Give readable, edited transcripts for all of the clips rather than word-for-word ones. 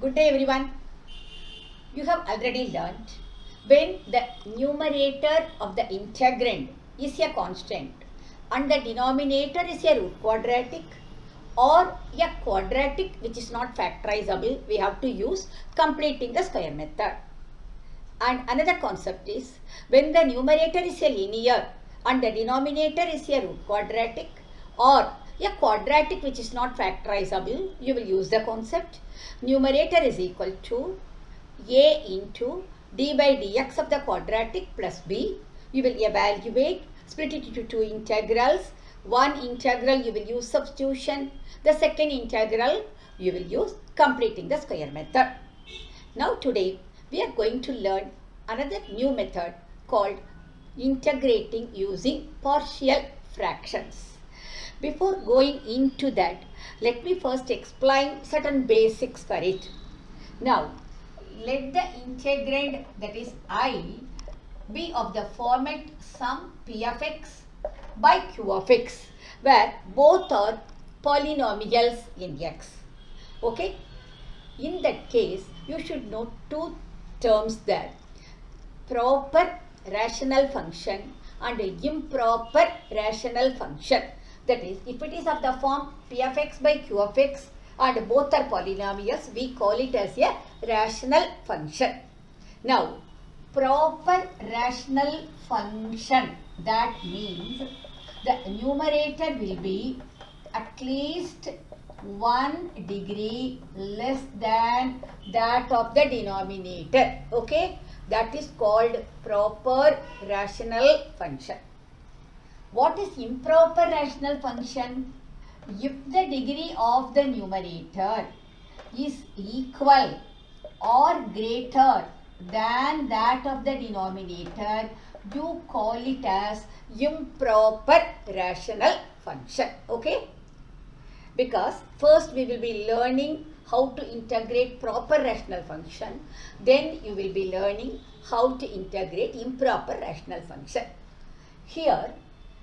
Good day everyone. You have already learnt when the numerator of the integrand is a constant and the denominator is a root quadratic or a quadratic which is not factorizable, we have to use completing the square method. And another concept is when the numerator is a linear and the denominator is a root quadratic or a quadratic which is not factorizable, you will use the concept numerator is equal to a into d by dx of the quadratic plus b. You will evaluate, split it into two integrals. One integral you will use substitution. The second integral you will use completing the square method. Now today we are going to learn another new method called integrating using partial fractions. Before going into that, let me first explain certain basics for it. Now, let the integrand, that is I, be of the format sum p of x by q of x, where both are polynomials in x. Okay? In that case, you should know two terms there. Proper rational function and improper rational function. That is, if it is of the form p of x by q of x and both are polynomials, we call it as a rational function. Now, proper rational function, that means the numerator will be at least 1 degree less than that of the denominator. Okay, that is called proper rational function. What is improper rational function? If the degree of the numerator is equal or greater than that of the denominator, you call it as improper rational function. Okay? Because first we will be learning how to integrate proper rational function, then you will be learning how to integrate improper rational function. Here,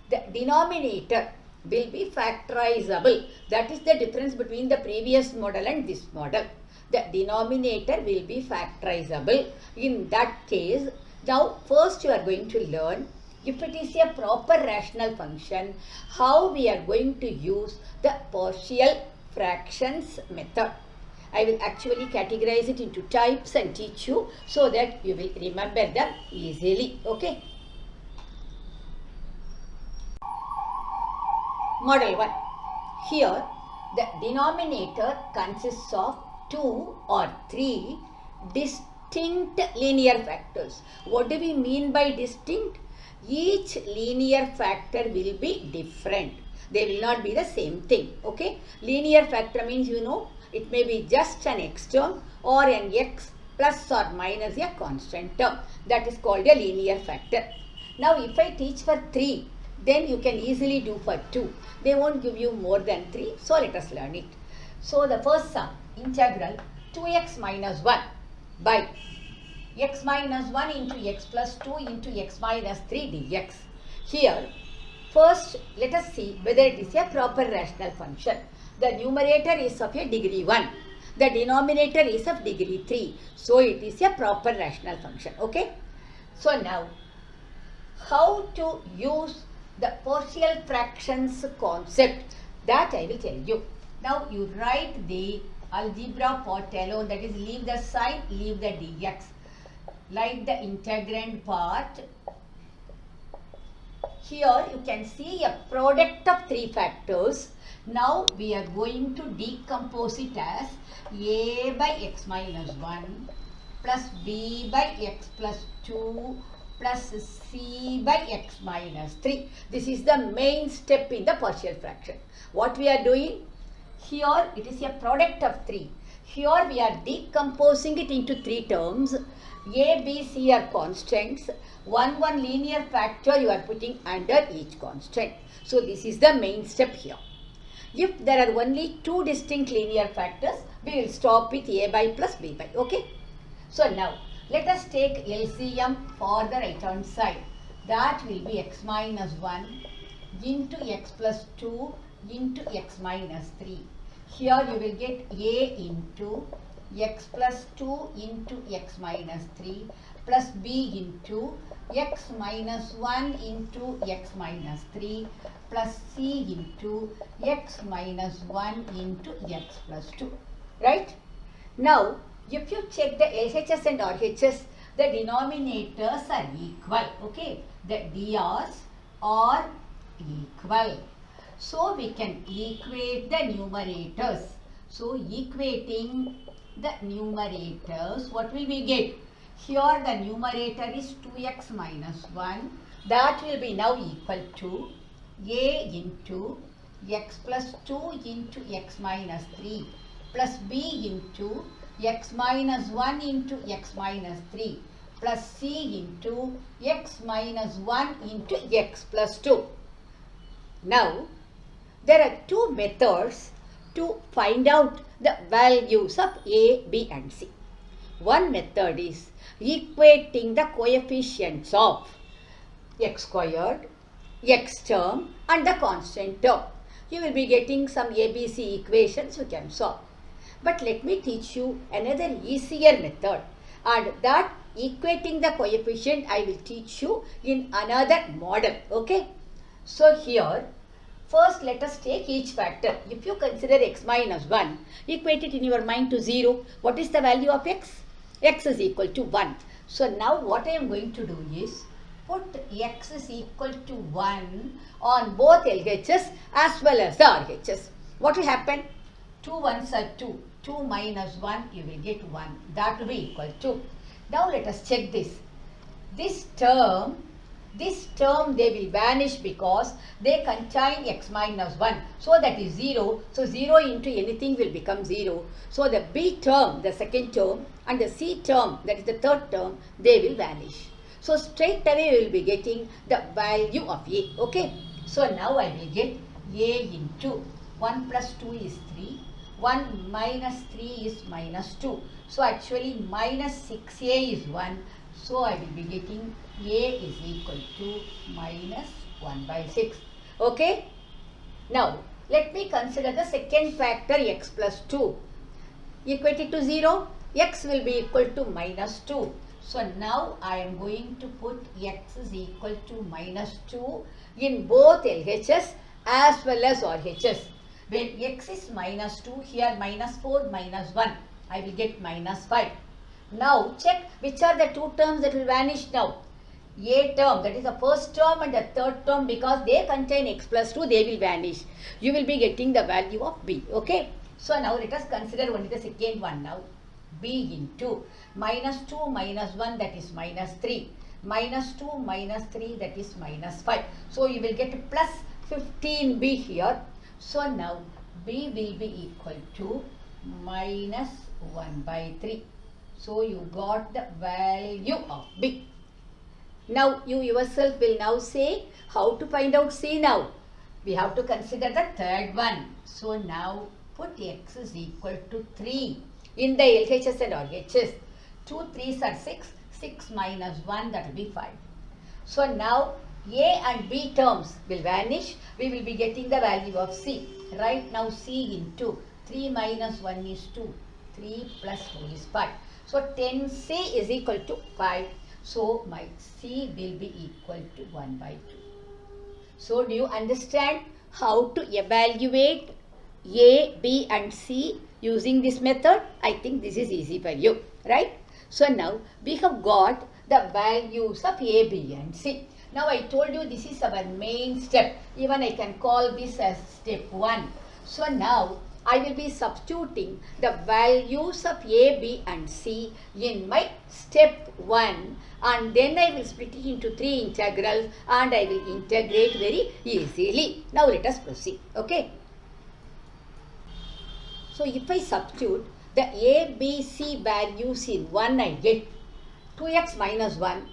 the denominator will be factorizable. That is the difference between the previous model and this model. The denominator will be factorizable. In that case, now first you are going to learn if it is a proper rational function, how we are going to use the partial fractions method. I will actually categorize it into types and teach you so that you will remember them easily. Okay. Model 1. Here, the denominator consists of 2 or 3 distinct linear factors. What do we mean by distinct? Each linear factor will be different. They will not be the same thing. Okay? Linear factor means, you know, it may be just an x term or an x plus or minus a constant term. That is called a linear factor. Now, if I teach for 3, then you can easily do for 2. They won't give you more than 3. So, let us learn it. So, the first sum, integral 2x minus 1 by x minus 1 into x plus 2 into x minus 3 dx. Here, first let us see whether it is a proper rational function. The numerator is of a degree 1. The denominator is of degree 3. So, it is a proper rational function. Okay. So, now, how to use the partial fractions concept, that I will tell you. Now, you write the algebra part alone, that is leave the sign, leave the dx. Like the integrand part, here you can see a product of 3 factors. Now we are going to decompose it as a by x minus 1 plus b by x plus 2 plus c by x minus 3. This is the main step in the partial fraction. What we are doing? Here it is a product of 3. Here we are decomposing it into 3 terms. A, B, C are constants. One linear factor you are putting under each constant. So this is the main step here. If there are only 2 distinct linear factors, we will stop with A by plus B by. Okay. So now let us take LCM for the right hand side. That will be x minus 1 into x plus 2 into x minus 3. Here you will get a into x plus 2 into x minus 3 plus b into x minus 1 into x minus 3 plus c into x minus 1 into x plus 2. Right? Now, if you check the LHS and RHS, the denominators are equal. Okay? The DRs are equal. So, we can equate the numerators. So, equating the numerators, what will we get? Here the numerator is 2x minus 1. That will be now equal to a into x plus 2 into x minus 3 plus b into x minus 1 into x minus 3 plus c into x minus 1 into x plus 2. Now, there are two methods to find out the values of A, B and C. One method is equating the coefficients of x squared, x term and the constant term. You will be getting some ABC equations you can solve. But let me teach you another easier method, and that equating the coefficient I will teach you in another model. Okay. So here, first let us take each factor. If you consider x minus 1, equate it in your mind to 0. What is the value of x? X is equal to 1. So now what I am going to do is put x is equal to 1 on both LHS as well as the RHS. What will happen? 2 ones are 2. 2 minus 1 you will get 1. That will be equal to. Now let us check this. This term they will vanish because they contain x minus 1. So that is 0. So 0 into anything will become 0. So the B term, the second term, and the C term, that is the third term, they will vanish. So straight away we will be getting the value of A. Okay. So now I will get A into 1 plus 2 is 3. 1 minus 3 is minus 2. So actually minus 6A is 1. So I will be getting A is equal to minus 1 by 6. Okay. Now let me consider the second factor x plus 2. Equate it to 0. X will be equal to minus 2. So now I am going to put x is equal to minus 2 in both LHS as well as RHS. When x is minus 2, here minus 4 minus 1, I will get minus 5. Now check which are the two terms that will vanish now. A term, that is the first term, and the third term, because they contain x plus 2, they will vanish. You will be getting the value of B. Okay. So now let us consider only the second one now. B into minus 2 minus 1, that is minus 3. Minus 2 minus 3, that is minus 5. So you will get plus 15B here. So now B will be equal to minus 1 by 3. So you got the value of B. Now you yourself will now say how to find out C now. We have to consider the third one. So now put x is equal to 3 in the LHS and RHS. 2 3s are 6. 6 minus 1, that will be 5. So now A and B terms will vanish. We will be getting the value of C. Right now C into 3 minus 1 is 2. 3 plus 4 is 5. So 10C is equal to 5. So my C will be equal to 1 by 2. So do you understand how to evaluate A, B and C using this method? I think this is easy for you, right? So now we have got the values of A, B and C. Now I told you this is our main step. Even I can call this as step 1. So now I will be substituting the values of A, B and C in my step 1, and then I will split it into 3 integrals and I will integrate very easily. Now let us proceed. Okay. So if I substitute the A, B, C values in 1, I get 2x minus 1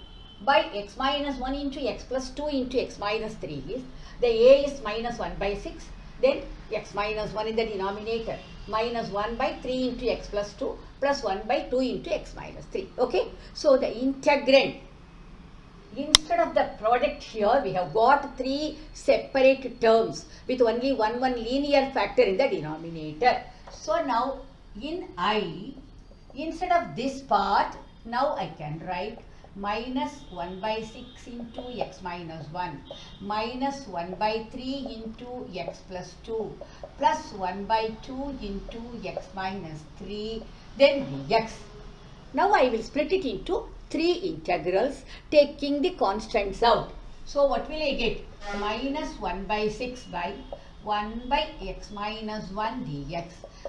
by x minus 1 into x plus 2 into x minus 3 is, the A is minus 1 by 6, then x minus 1 in the denominator, minus 1 by 3 into x plus 2 plus 1 by 2 into x minus 3. Okay. So the integrand, instead of the product here, we have got 3 separate terms with only one linear factor in the denominator. So now in I, instead of this part, now I can write minus 1 by 6 into x minus 1 minus 1 by 3 into x plus 2 plus 1 by 2 into x minus 3 then dx. Now I will split it into 3 integrals taking the constants out. So what will I get? Minus 1 by 6 by 1 by x minus 1 dx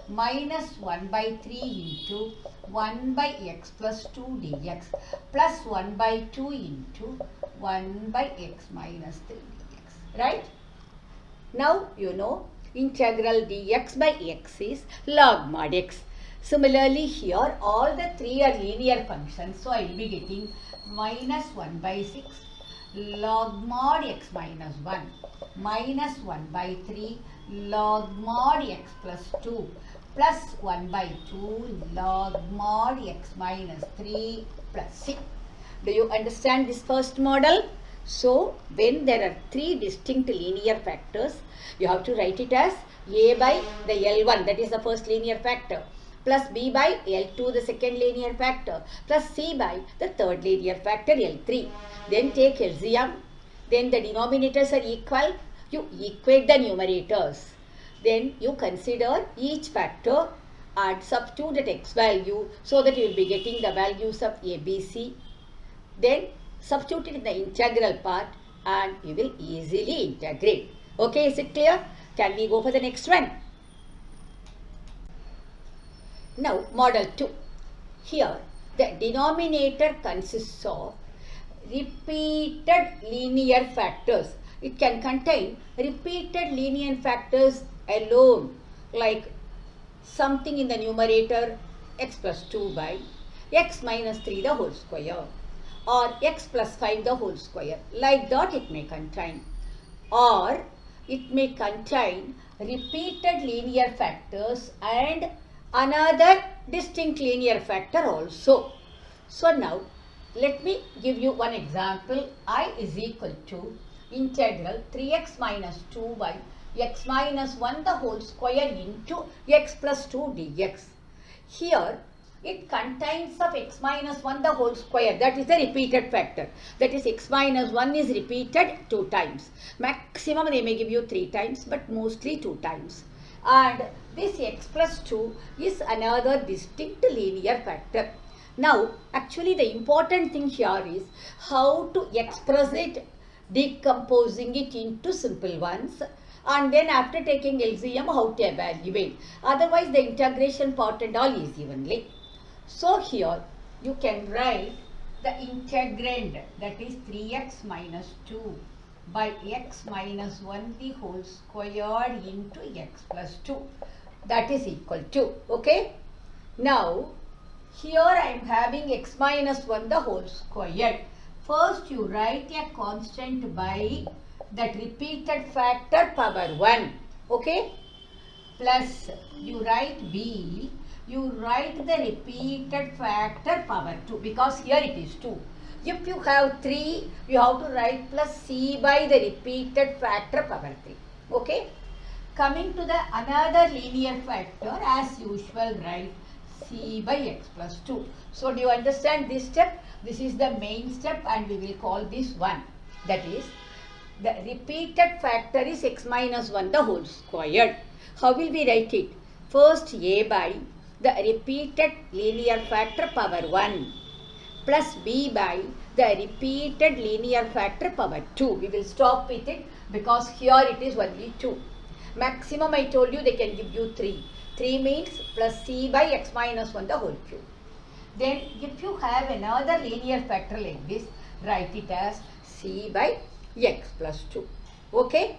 minus 1 by 3 into 1 by x plus 2 dx plus 1 by 2 into 1 by x minus 3 dx. Right? Now you know integral dx by x is log mod x. Similarly here all the three are linear functions. So I will be getting minus 1 by 6 log mod x minus 1 minus 1 by 3 log mod x plus 2 plus 1 by 2 log mod x minus 3 plus 6. Do you understand this first model? So when there are three distinct linear factors, you have to write it as a by the L1, that is the first linear factor, plus b by L2, the second linear factor, plus c by the third linear factor, L3. Then take LCM. Then the denominators are equal. You equate the numerators. Then you consider each factor and substitute at x value so that you will be getting the values of a, b, c. Then substitute it in the integral part and you will easily integrate. Okay, is it clear? Can we go for the next one? Now, model 2. Here, the denominator consists of repeated linear factors. It can contain repeated linear factors alone, like something in the numerator x plus 2 by x minus 3 the whole square or x plus 5 the whole square. Like that it may contain. Or it may contain repeated linear factors and another distinct linear factor also. So now let me give you one example. I is equal to integral 3x minus 2 by x minus 1 the whole square into x plus 2 dx. Here it contains of x minus 1 the whole square, that is the repeated factor. That is x minus 1 is repeated 2 times. Maximum they may give you 3 times, but mostly 2 times. And this x plus 2 is another distinct linear factor. Now, actually the important thing here is how to express it, decomposing it into simple ones, and then after taking LCM how to evaluate. Otherwise the integration part and all is evenly. So here you can write the integrand, that is 3x minus 2 by x minus 1 the whole squared into x plus 2. That is equal to, okay. Now here I am having x minus 1 the whole squared. First you write a constant by that repeated factor power 1, okay, plus you write b, you write the repeated factor power 2 because here it is 2. If you have 3, you have to write plus c by the repeated factor power 3, okay. Coming to the another linear factor, as usual write c by x plus 2. So do you understand this step? This is the main step and we will call this 1. That is, the repeated factor is x minus 1 the whole squared. How will we write it? First a by the repeated linear factor power 1 plus b by the repeated linear factor power 2. We will stop with it because here it is only 2. Maximum I told you they can give you 3. 3 means plus c by x minus 1 the whole cube. Then if you have another linear factor like this, write it as c by x plus 2. Okay.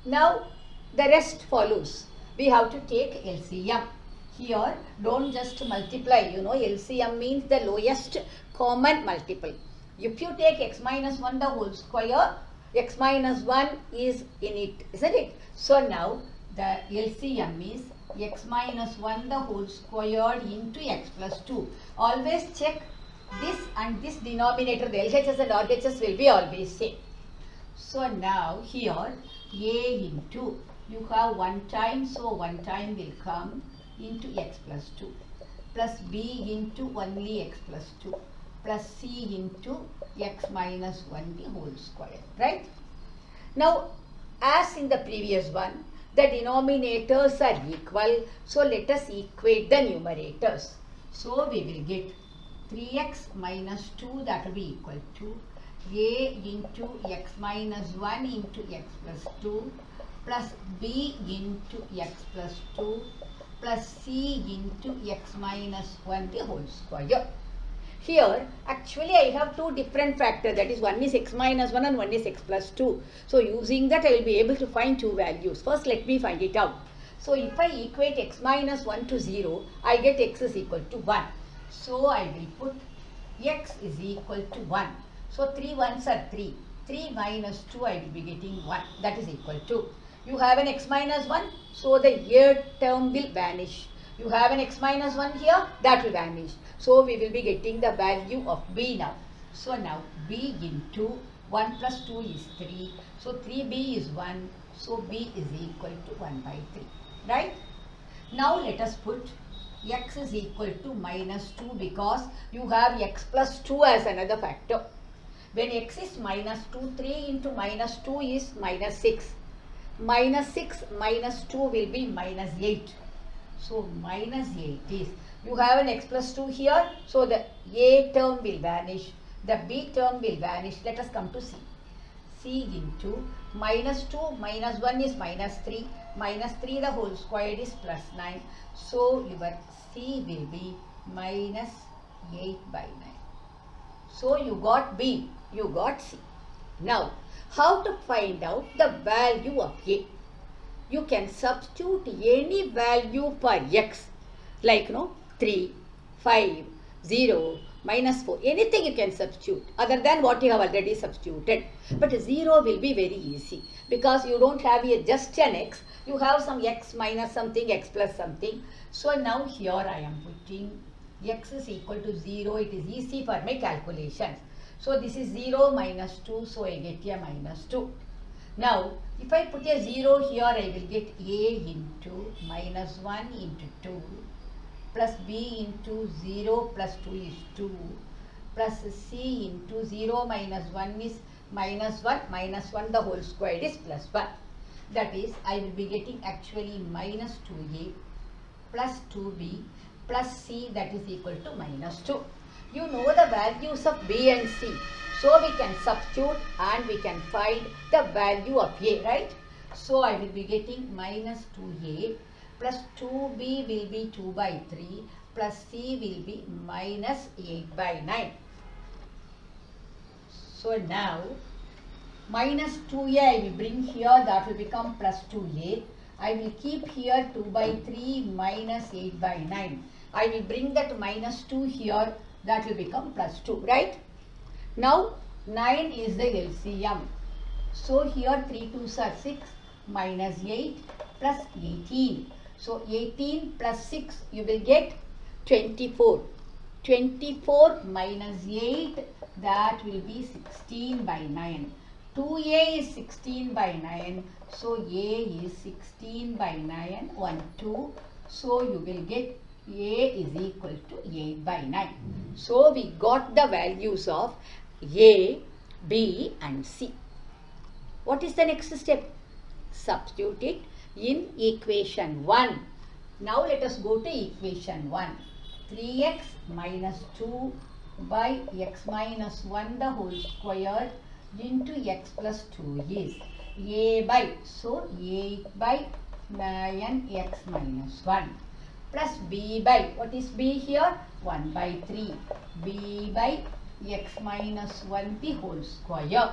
Now the rest follows. We have to take LCM. Here don't just multiply, you know, LCM means the lowest common multiple. If you take x minus 1 the whole square, x minus 1 is in it, isn't it? So now the LCM is x minus 1 the whole squared into x plus 2. Always check this and this denominator, the LHS and RHS will be always same. So now here a into, you have 1 time, so 1 time will come into x plus 2. plus b into only x plus 2 plus c into x minus 1 the whole square, right? Now, as in the previous one, the denominators are equal, so let us equate the numerators. So, we will get 3x minus 2, that will be equal to a into x minus 1 into x plus 2 plus b into x plus 2 plus c into x minus 1 the whole square. Here, actually I have two different factors, that is one is x minus 1 and one is x plus 2. So, using that I will be able to find two values. First, let me find it out. So, if I equate x minus 1 to 0, I get x is equal to 1. So, I will put x is equal to 1. So, 3 ones are 3. 3 minus 2 I will be getting 1, that is equal to. You have an x minus 1, so the here term will vanish. You have an x minus 1 here, that will vanish. So, we will be getting the value of b now. So, now b into 1 plus 2 is 3. So, 3b is 1. So, b is equal to 1 by 3. Right? Now, let us put x is equal to minus 2 because you have x plus 2 as another factor. When x is minus 2, 3 into minus 2 is minus 6. Minus 6 minus 2 will be minus 8. So, minus 8 is, you have an x plus 2 here, so the a term will vanish, the b term will vanish. Let us come to c. C into minus 2 minus 1 is minus 3, minus 3 the whole square is plus 9. So, your c will be minus 8 by 9. So, you got b, you got c. Now, how to find out the value of a? You can substitute any value for x, like 3, 5, 0, minus 4, anything you can substitute other than what you have already substituted. But 0 will be very easy because you don't have here just an x, you have some x minus something, x plus something. So, now here I am putting x is equal to 0, it is easy for my calculations. So, this is 0 minus 2, so I get a minus 2. Now, if I put a 0 here, I will get a into minus 1 into 2 plus b into 0 plus 2 is 2 plus c into 0 minus 1 is minus 1, minus 1 the whole square is plus 1. That is, I will be getting actually minus 2a plus 2b plus c, that is equal to minus 2. You know the values of b and c. So, we can substitute and we can find the value of a, right? So, I will be getting minus 2a plus 2b will be 2 by 3 plus c will be minus 8 by 9. So, now minus 2a I will bring here, that will become plus 2a. I will keep here 2 by 3 minus 8 by 9. I will bring that minus 2 here, that will become plus 2, right? Now, 9 is the LCM. So, here 3 2s are 6 minus 8 plus 18. So, 18 plus 6 you will get 24. 24 minus 8, that will be 16 by 9. 2a is 16 by 9. So, a is 16 by 9, 1, 2. So, you will get a is equal to 8 by 9. So, we got the values of a, b and c. What is the next step? Substitute it in equation 1. Now, let us go to equation 1. 3x minus 2 by x minus 1 the whole square into x plus 2 is a by, so 8 by 9x minus 1 plus b by, what is b here? 1 by 3, b by x minus 1 the whole square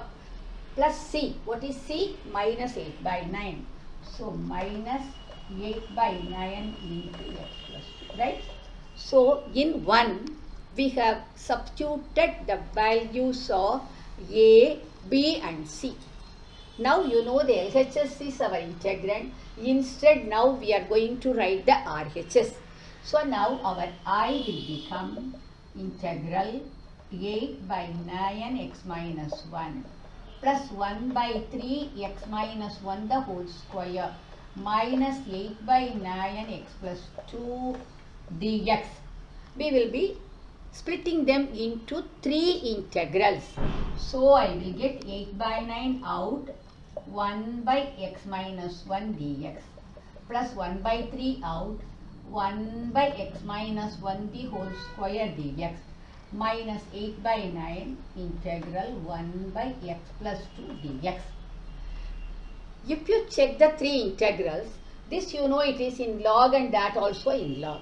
plus c, what is c? Minus 8 by 9. So, minus 8 by 9 into x plus 2, right? So, in 1, we have substituted the values of a, b and c. Now, you know the LHS is our integrand. Instead, now we are going to write the RHS. So, now our I will become integral 8 by 9 x minus 1 plus 1 by 3 x minus 1 the whole square minus 8 by 9 x plus 2 dx. we will be splitting them into 3 integrals. So I will get 8 by 9 out 1 by x minus 1 dx plus 1 by 3 out 1 by x minus 1 the whole square dx minus 8 by 9 integral 1 by x plus 2 dx. If you check the 3 integrals, this you know it is in log and that also in log.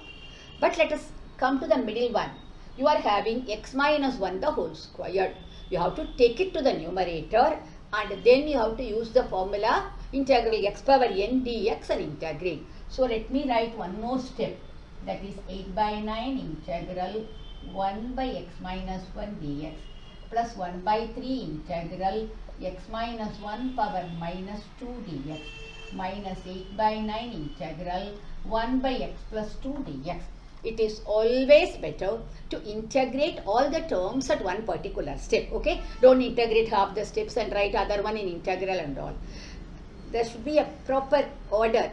But let us come to the middle one. You are having x minus 1 the whole squared. You have to take it to the numerator and then you have to use the formula integral x power n dx and integrate. So let me write one more step, that is 8 by 9 integral 1 by x minus 1 dx plus 1 by 3 integral x minus 1 power minus 2 dx minus 8 by 9 integral 1 by x plus 2 dx. It is always better to integrate all the terms at one particular step, okay? Don't integrate half the steps and write other one in integral and all. There should be a proper order,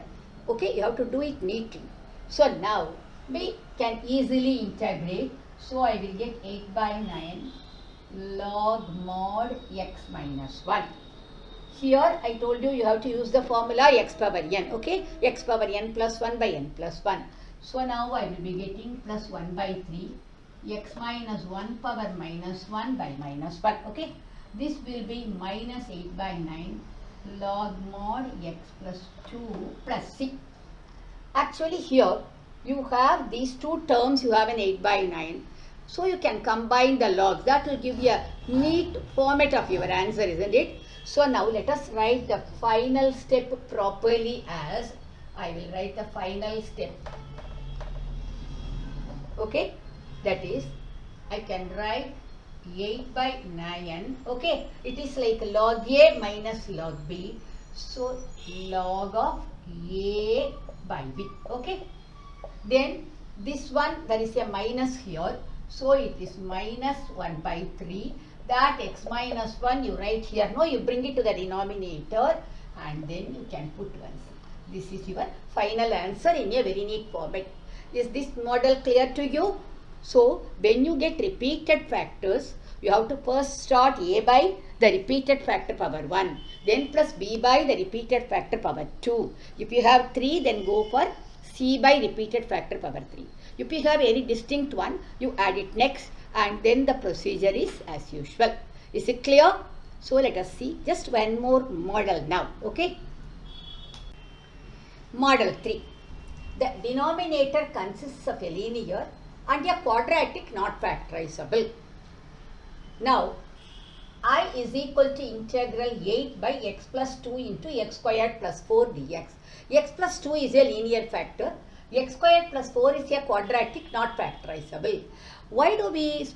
okay? You have to do it neatly. So now we can easily integrate. So I will get 8 by 9 log mod x minus 1. Here I told you have to use the formula x power n, okay? X power n plus 1 by n plus 1. So now I will be getting plus 1 by 3 x minus 1 power minus 1 by minus 1, okay? This will be minus 8 by 9 log mod x plus 2 plus c. Actually here you have these two terms, you have an 8 by 9. So you can combine the logs. That will give you a neat format of your answer, isn't it? So now let us write the final step properly as I will write the final step. Okay, that is I can write 8 by 9, okay, it is like log A minus log B, so log of A by B, okay. Then this one, there is a minus here, so it is minus 1 by 3, that x minus 1 you write here, no, you bring it to the denominator and then you can put 1. This is your final answer in a very neat format. Is this model clear to you? So, when you get repeated factors, you have to first start A by the repeated factor power 1, then plus B by the repeated factor power 2. If you have 3, then go for C by repeated factor power 3. If you have any distinct one, you add it next and then the procedure is as usual. Is it clear? So, let us see just one more model now, okay? Model 3. The denominator consists of a linear and a quadratic not factorizable. Now, I is equal to integral 8 by x plus 2 into x squared plus 4 dx. X plus 2 is a linear factor. X squared plus 4 is a quadratic not factorizable. Why do we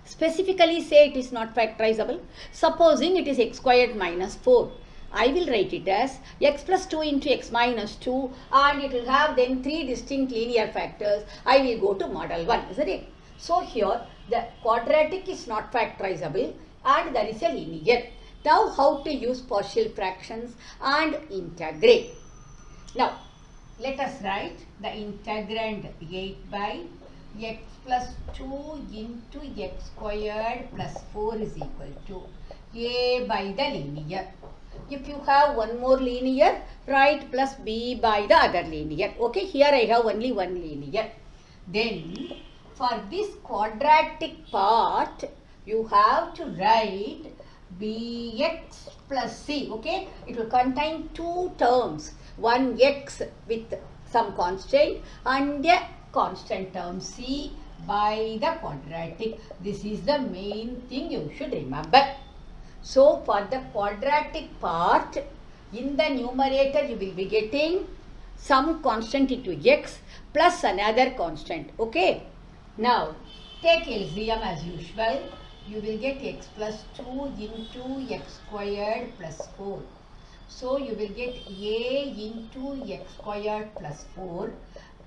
specifically say it is not factorizable? Supposing it is x squared minus 4. I will write it as x plus 2 into x minus 2 and it will have then 3 distinct linear factors. I will go to model 1, isn't it? So here the quadratic is not factorizable and there is a linear. Now how to use partial fractions and integrate. Now let us write the integrand 8 by x plus 2 into x squared plus 4 is equal to a by the linear. If you have one more linear, write plus b by the other linear. Okay, here I have only one linear. Then for this quadratic part, you have to write bx plus c. Okay, it will contain two terms, one x with some constant and a constant term c by the quadratic. This is the main thing you should remember. So, for the quadratic part, in the numerator you will be getting some constant into x plus another constant, okay. Now, take LCM as usual. You will get x plus 2 into x squared plus 4. So, you will get a into x squared plus 4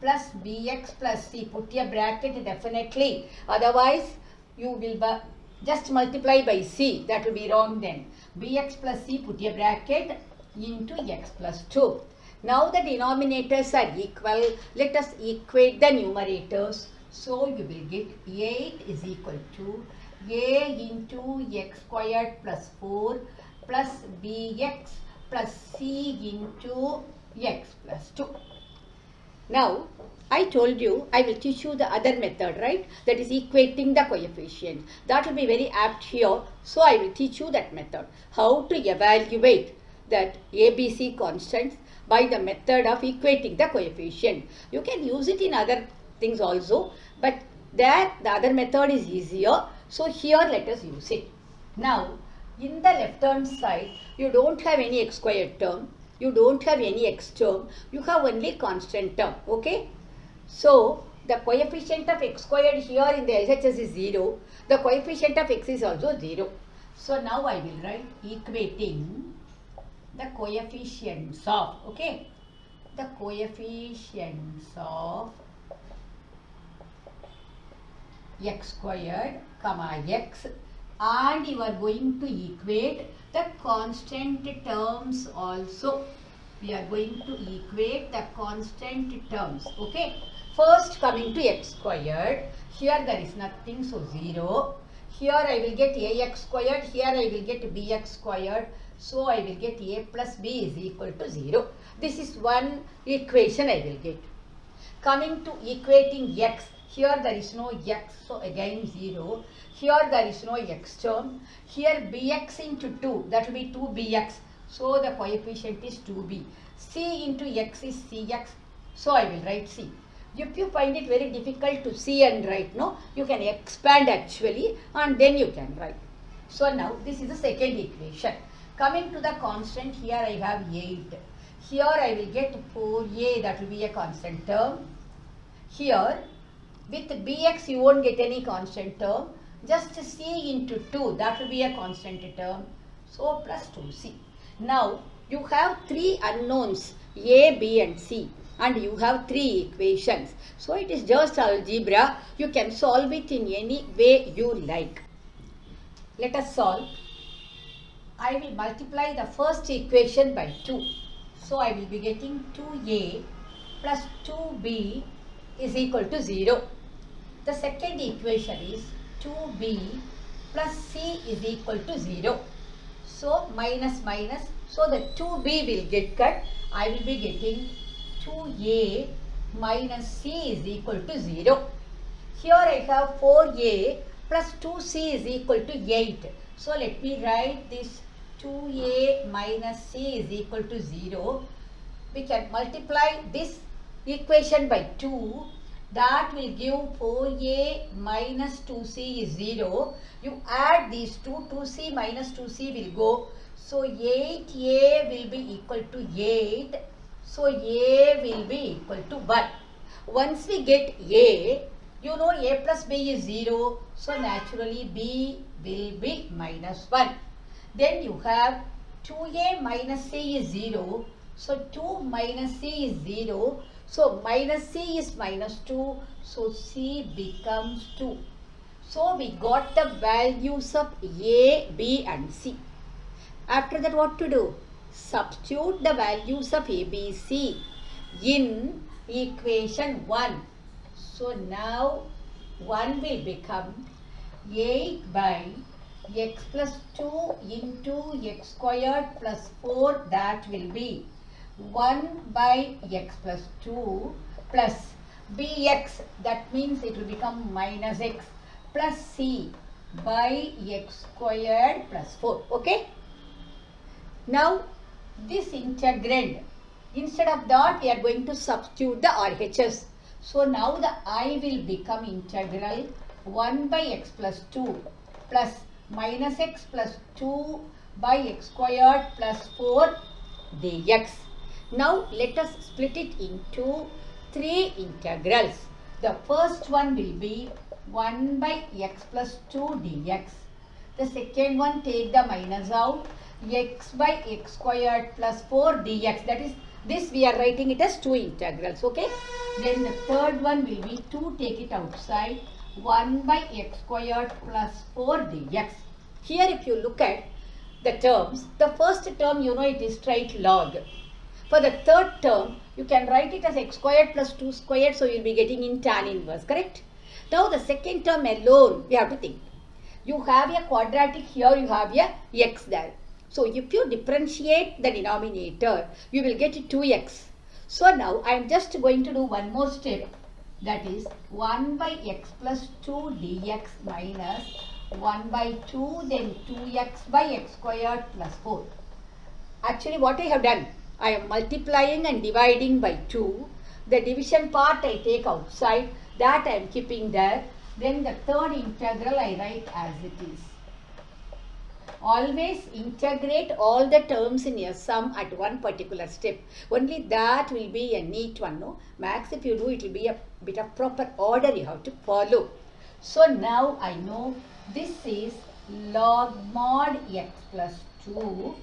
plus bx plus c. Put a bracket definitely, otherwise you will just multiply by c, that will be wrong then. Bx plus c, put a bracket into x plus 2. Now the denominators are equal. Let us equate the numerators. So you will get 8 is equal to a into x squared plus 4 plus bx plus c into x plus 2. Now, I told you I will teach you the other method, right? That is equating the coefficients. That will be very apt here. So, I will teach you that method. How to evaluate that ABC constants by the method of equating the coefficient. You can use it in other things also. But there the other method is easier. So, here let us use it. Now, in the left hand side, you don't have any x squared term. You don't have any x term, you have only constant term, okay? So, the coefficient of x squared here in the LHS is 0. The coefficient of x is also 0. So, now I will write equating the coefficients of, okay? The coefficients of x squared, comma x, and you are going to equate the constant terms also. We are going to equate the constant terms, okay? First coming to x squared, here there is nothing, so 0. Here I will get ax squared, here I will get bx squared, so I will get a plus b is equal to 0. This is one equation I will get. Coming to equating x, here there is no x, so again 0. Here there is no x term. Here bx into 2, that will be 2bx. So the coefficient is 2b. C into x is cx. So I will write c. If you find it very difficult to see and write, no, you can expand actually and then you can write. So now this is the second equation. Coming to the constant, here I have 8. Here I will get 4a, that will be a constant term. Here with bx you won't get any constant term. Just c into 2, that will be a constant term. So plus 2c. Now you have three unknowns a, b and c, and you have three equations. So it is just algebra. You can solve it in any way you like. Let us solve. I will multiply the first equation by 2. So I will be getting 2a plus 2b is equal to 0. The second equation is 2b plus c is equal to 0. So minus minus. So the 2b will get cut. I will be getting 2a minus c is equal to 0. Here I have 4a plus 2c is equal to 8. So let me write this 2a minus c is equal to 0. We can multiply this equation by 2. That will give 4a minus 2c is 0. You add these two, 2c minus 2c will go. So 8a will be equal to 8. So a will be equal to 1. Once we get a, you know a plus b is 0. So naturally b will be minus 1. Then you have 2a minus c is 0. So 2 minus c is 0. So minus c is minus 2. So c becomes 2. So we got the values of a, b and c. After that what to do? Substitute the values of a, b, c in equation 1. So now 1 will become 8 by x plus 2 into x squared plus 4, that will be 1 by x plus 2 plus bx, that means it will become minus x plus c by x squared plus 4. Okay. Now this integrand, instead of that we are going to substitute the RHS. So now the I will become integral 1 by x plus 2 plus minus x plus 2 by x squared plus 4 dx. Now let us split it into three integrals. The first one will be 1 by x plus 2 dx. The second one, take the minus out, x by x squared plus 4 dx. That is, this we are writing it as two integrals, okay. Then the third one will be 2, take it outside, 1 by x squared plus 4 dx. Here if you look at the terms, the first term you know it is straight log. For the third term, you can write it as x squared plus 2 squared, so you will be getting in tan inverse, correct? Now the second term alone, we have to think. You have a quadratic here, you have a x there. So if you differentiate the denominator, you will get 2x. So now I am just going to do one more step. That is 1 by x plus 2 dx minus 1 by 2, then 2x by x squared plus 4. Actually what I have done, I am multiplying and dividing by 2. The division part I take outside, that I am keeping there. Then the third integral I write as it is. Always integrate all the terms in your sum at one particular step. Only that will be a neat one. No? Max, if you do, it will be a bit of proper order you have to follow. So now I know this is log mod x plus 2.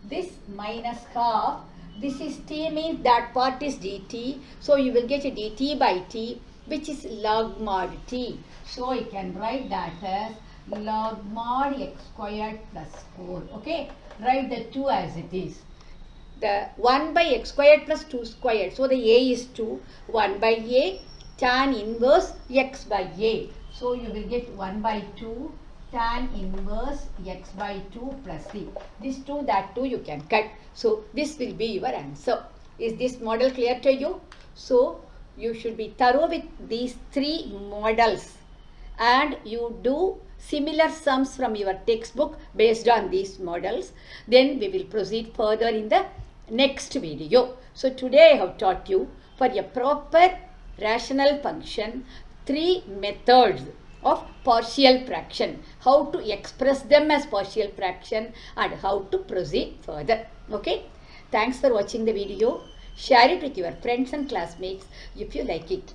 This minus half. This is t, means that part is dt. So you will get a dt by t, which is log mod t. So I can write that as log mod x squared plus 4. Okay, write the 2 as it is. The 1 by x squared plus 2 squared. So the a is 2. 1 by a tan inverse x by a. So you will get 1 by 2 tan inverse x by 2 plus 3. This 2, that 2 you can cut. So this will be your answer. Is this model clear to you? So you should be thorough with these 3 models and you do similar sums from your textbook based on these models. Then we will proceed further in the next video. So today I have taught you for a proper rational function 3 methods of partial fraction, how to express them as partial fraction and how to proceed further. Okay, thanks for watching the video. Share it with your friends and classmates if you like it.